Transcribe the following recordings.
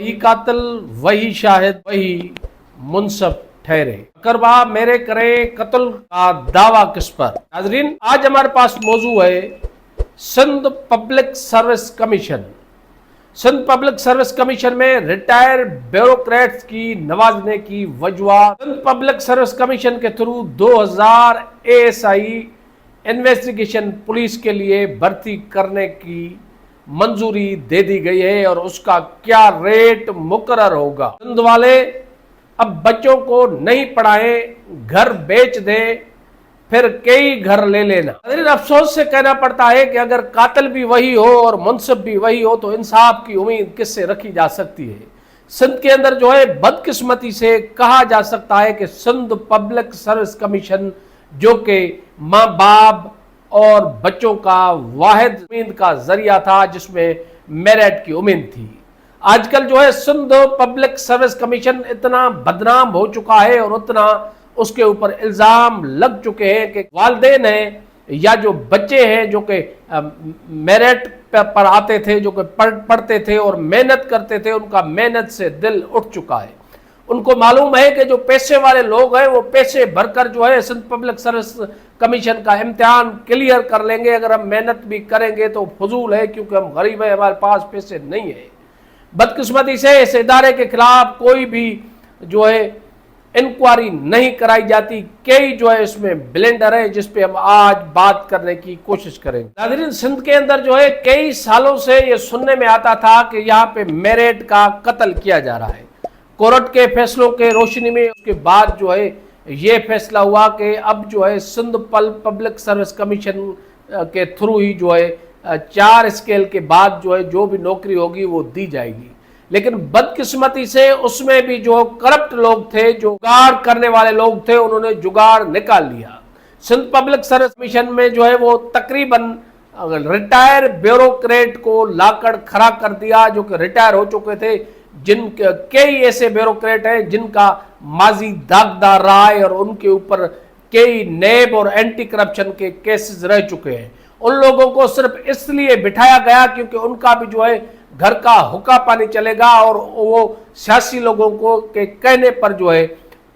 वही कातिल, वही शाहिद, वही मुनसफ ठहरे। अकरबा मेरे करें कत्ल का दावा किस पर। नाजरीन, आज हमारे पास मौजू है Sindh Public Service Commission. Sindh Public Service Commission में रिटायर्ड ब्यूरोक्रेट्स की नवाजने की वजह। सिंध पब्लिक सर्विस कमीशन के थ्रू 2000 ASI इन्वेस्टिगेशन पुलिस के लिए भर्ती करने की मंजूरी दे दी गई है और उसका क्या रेट मुकर्रर होगा। सिंध वाले अब बच्चों को नहीं पढ़ाएं, घर बेच दें, फिर कई घर ले लेना। अफसोस से कहना पड़ता है कि अगर कातिल भी वही हो और मुनसिफ भी वही हो तो इंसाफ की उम्मीद किससे रखी जा सकती है। सिंध के अंदर जो है बदकिस्मती से कहा जा सकता है कि सिंध पब्लिक सर्विस कमीशन जो कि माँ बाप और बच्चों का वाहिद उम्मीद का जरिया था, जिसमें मेरिट की उम्मीद थी। आजकल जो है सिंध पब्लिक सर्विस कमीशन इतना बदनाम हो चुका है और उतना उसके ऊपर इल्जाम लग चुके हैं कि वालिदैन हैं या जो बच्चे हैं जो कि मेरिट पर आते थे, जो कि पढ़ते थे और मेहनत करते थे, उनका मेहनत से दिल उठ चुका है। उनको मालूम है कि जो पैसे वाले लोग हैं वो पैसे भरकर जो है सिंध पब्लिक सर्विस कमीशन का इम्तिहान क्लियर कर लेंगे। अगर हम मेहनत भी करेंगे तो फजूल है, क्योंकि हम गरीब हैं, हमारे पास पैसे नहीं है। बदकिस्मती से इस इदारे के खिलाफ कोई भी जो है इंक्वायरी नहीं कराई जाती। कई जो है इसमें ब्लेंडर है जिस पे हम आज बात करने की कोशिश करेंगे। नाज़रीन, सिंध के अंदर जो है कई सालों से ये सुनने में आता था कि यहाँ पे मेरिट का कत्ल किया जा रहा है। कोर्ट के फैसलों के रोशनी में उसके बाद जो है ये फैसला हुआ कि अब जो है सिंध पब्लिक सर्विस कमीशन के थ्रू ही जो है 4 स्केल के बाद जो है जो भी नौकरी होगी वो दी जाएगी। लेकिन बदकिस्मती से उसमें भी जो करप्ट लोग थे, जो जुगाड़ करने वाले लोग थे, उन्होंने जुगाड़ निकाल लिया। सिंध पब्लिक सर्विस कमीशन में जो है वो तकरीबन रिटायर ब्यूरोक्रेट को लाकर खड़ा कर दिया, जो कि रिटायर हो चुके थे। कई ऐसे ब्यूरोक्रेट हैं जिनका माजी दागदार रहा है और उनके ऊपर कई नैब और एंटी करप्शन के केसेस रह चुके हैं। उन लोगों को सिर्फ इसलिए बिठाया गया क्योंकि उनका भी जो है घर का हुक्का पानी चलेगा और वो सियासी लोगों को के कहने पर जो है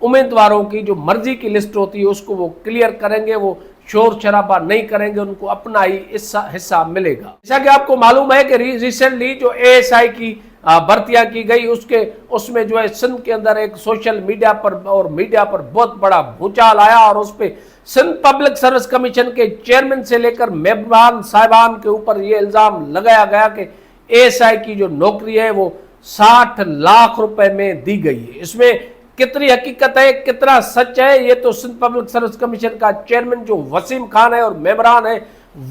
उम्मीदवारों की जो मर्जी की लिस्ट होती है उसको वो क्लियर करेंगे, वो शोर शराबा नहीं करेंगे, उनको अपना ही हिस्सा मिलेगा। जैसा कि आपको मालूम है कि रिसेंटली जो ASI की भर्तियां की गई उसमें जो है सिंध के अंदर एक सोशल मीडिया पर बहुत बड़ा भूचाल आया और उस पर सिंध पब्लिक सर्विस कमीशन के चेयरमैन से लेकर मेंबरान साहिबान के ऊपर यह इल्जाम लगाया गया कि ASI की जो नौकरी है वो 60 लाख रुपए में दी गई है। इसमें कितनी हकीकत है, कितना सच है, ये तो सिंध पब्लिक सर्विस कमीशन का चेयरमैन जो वसीम खान है और मेंबरान है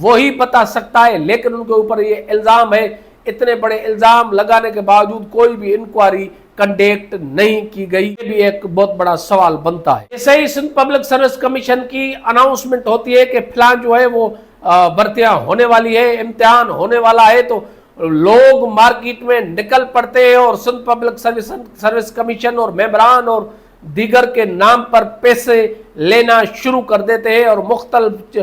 वही बता सकता है। लेकिन उनके ऊपर ये इल्जाम है। इतने बड़े इल्जाम लगाने के बावजूद कोई भी इंक्वायरी कंडक्ट नहीं की गई, ये भी एक बहुत बड़ा सवाल बनता है। ऐसे ही सिंध पब्लिक सर्विस कमीशन की अनाउंसमेंट होती है कि फिलहाल जो है वो भर्तियां होने वाली है, इम्तिहान होने वाला है, तो लोग मार्केट में निकल पड़ते हैं और सिंध पब्लिक सर्विस कमीशन और मेंबरान और दीगर के नाम पर पैसे लेना शुरू कर देते हैं और मुख्तलिफ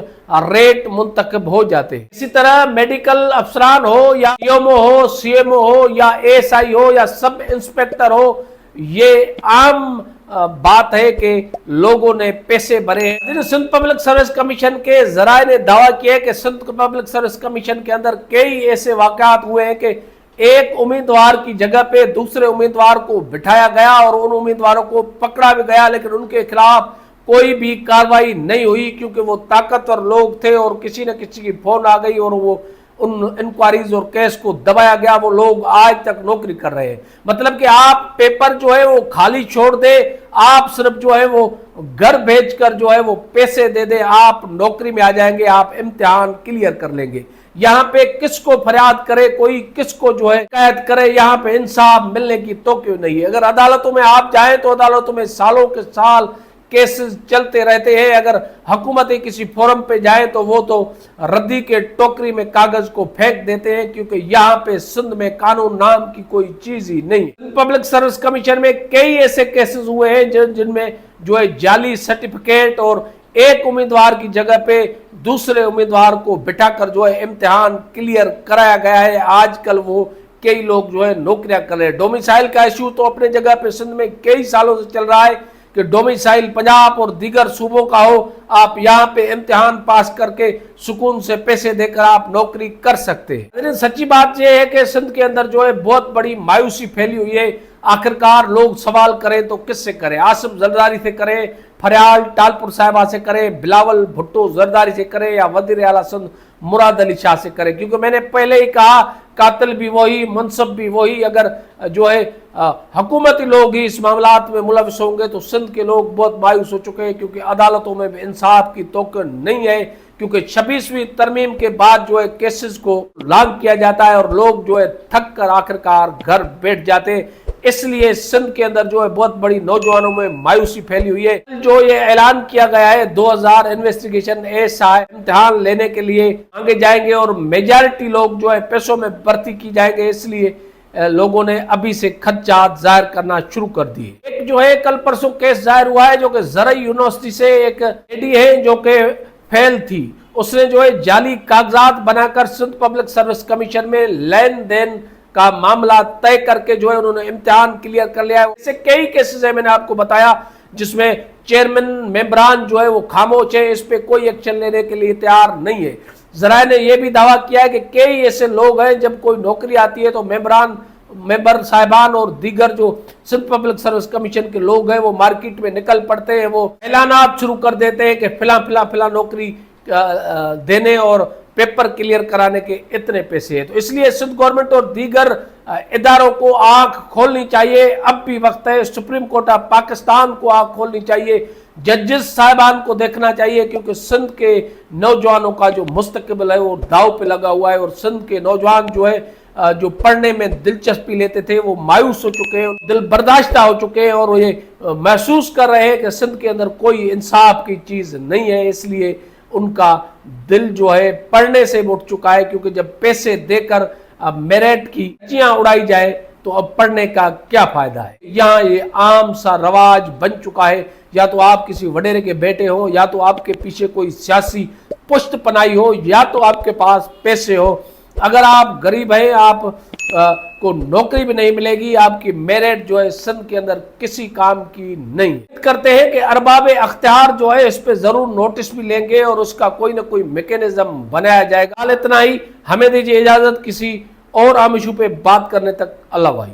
रेट मुंतखब हो जाते हैं। इसी तरह मेडिकल अफसरान हो या PMO हो, CMO हो या ASI हो या सब इंस्पेक्टर हो, ये आम बात है कि लोगों ने पैसे भरे हैं। सिंध पब्लिक सर्विस कमीशन के जराए ने दावा किया कि सिंध पब्लिक सर्विस कमीशन के अंदर कई ऐसे वाकयात हुए हैं कि एक उम्मीदवार की जगह पे दूसरे उम्मीदवार को बिठाया गया और उन उम्मीदवारों को पकड़ा भी गया, लेकिन उनके खिलाफ कोई भी कार्रवाई नहीं हुई क्योंकि वो ताकतवर लोग थे और किसी न किसी की फोन आ गई और वो उन इंक्वायरीज और केस को दबाया गया। वो लोग आज तक नौकरी कर रहे हैं। मतलब कि आप पेपर जो है वो खाली छोड़ दे, आप सिर्फ जो है वो घर भेजकर जो है वो पैसे दे दे, आप नौकरी में आ जाएंगे, आप इम्तिहान क्लियर कर लेंगे। यहाँ पे किसको फरियाद करे, कोई किसको जो है कैद करे, यहाँ पे इंसाफ मिलने की तो क्यों नहीं है। अगर अदालतों में आप जाएं तो अदालतों में सालों के साल केसेस चलते रहते हैं। अगर हुकूमत किसी फोरम पे जाए तो वो तो रद्दी के टोकरी में कागज को फेंक देते हैं, क्योंकि यहाँ पे सिंध में कानून नाम की कोई चीज ही नहीं है। पब्लिक सर्विस कमीशन में कई ऐसे केसेस हुए हैं जिनमें जो है जाली सर्टिफिकेट और एक उम्मीदवार की जगह पे दूसरे उम्मीदवार को बिठाकर जो है इम्तिहान क्लियर कराया गया है। आजकल वो कई लोग जो है नौकरियां कर रहे हैं। डोमिसाइल का इश्यू तो अपने जगह पे सिंध में कई सालों से चल रहा है कि डोमिसाइल पंजाब और दीगर सूबों का हो, आप यहाँ पे इम्तिहान पास करके सुकून से पैसे देकर आप नौकरी कर सकते हैं। लेकिन सच्ची बात यह है कि सिंध के अंदर जो है बहुत बड़ी मायूसी फैली हुई है। आखिरकार लोग सवाल करें तो किससे करें? आसिफ जरदारी से करें, फरियाल टालपुर साहिबा से करें, बिलावल भुट्टो जरदारी से करें, या वजीर आला सिंध मुराद अली शाह से करें? क्योंकि मैंने पहले ही कहा, कातिल भी वही, मुनसब भी वही। अगर जो है हुकूमती लोग ही इस मामलात में मुलविस होंगे तो सिंध के लोग बहुत मायूस हो चुके हैं, क्योंकि अदालतों में भी इंसाफ की तोक़ नहीं है। क्योंकि 26वीं तरमीम के बाद जो है केसेस को लॉन्ग किया जाता है और लोग जो है थक कर आखिरकार घर बैठ जाते हैं। इसलिए सिंध के अंदर जो है बहुत बड़ी नौजवानों में मायूसी फैली हुई है। जो ये ऐलान किया गया है 2000 इन्वेस्टिगेशन एएसआई इम्तिहान लेने के लिए आगे जाएंगे और मेजॉरिटी लोग जो है पैसों में भर्ती की जाएंगे, इसलिए लोगों ने अभी से खदशात जाहिर करना शुरू कर दिए। एक जो है कल परसों केस जाहिर हुआ है, जो कि ज़रई यूनिवर्सिटी से एक लेडी है जो कि फेल थी, उसने जो है जाली कागजात बनाकर सिंध पब्लिक सर्विस कमीशन में लेन देन का मामला तय करके जो है उन्होंने इम्तिहान क्लियर कर लिया है। ऐसे कई केसेस है, मैंने आपको बताया, जिसमें चेयरमैन मेंबरान जो है वो खामोश है, इस पे कोई एक्शन लेने के लिए तैयार नहीं है। जराए ने यह भी दावा किया है कि कई ऐसे लोग हैं, जब कोई नौकरी आती है तो मेंबर साहिबान और दीगर जो सिंध पब्लिक सर्विस कमीशन के लोग हैं वो मार्केट में निकल पड़ते हैं, वो ऐलानात शुरू कर देते हैं कि फिला नौकरी देने और पेपर क्लियर कराने के इतने पैसे हैं। तो इसलिए सिंध गवर्नमेंट और दीगर इदारों को आंख खोलनी चाहिए, अब भी वक्त है। सुप्रीम कोर्ट ऑफ पाकिस्तान को आंख खोलनी चाहिए, जजेस साहिबान को देखना चाहिए, क्योंकि सिंध के नौजवानों का जो मुस्तकबिल है वो दाव पे लगा हुआ है। और सिंध के नौजवान जो है जो पढ़ने में दिलचस्पी लेते थे वो मायूस हो चुके हैं, दिल बर्दाश्ता हो चुके हैं, और ये महसूस कर रहे हैं कि सिंध के अंदर कोई इंसाफ की चीज नहीं है। इसलिए उनका दिल जो है पढ़ने से उठ चुका है, क्योंकि जब पैसे देकर अब मेरिट की चियां उड़ाई जाए तो अब पढ़ने का क्या फायदा है। यहाँ ये आम सा रवाज बन चुका है, या तो आप किसी वडेरे के बेटे हो, या तो आपके पीछे कोई सियासी पुष्ट पनाई हो, या तो आपके पास पैसे हो। अगर आप गरीब हैं, आप को नौकरी भी नहीं मिलेगी, आपकी मेरिट जो है सिंध के अंदर किसी काम की नहीं। करते हैं कि अरबाब अख्तियार जो है इस पे जरूर नोटिस भी लेंगे और उसका कोई ना कोई मैकेनिज्म बनाया जाएगा। इतना ही, हमें दीजिए इजाजत, किसी और अहम इशू पे बात करने तक अल्लाह भाई।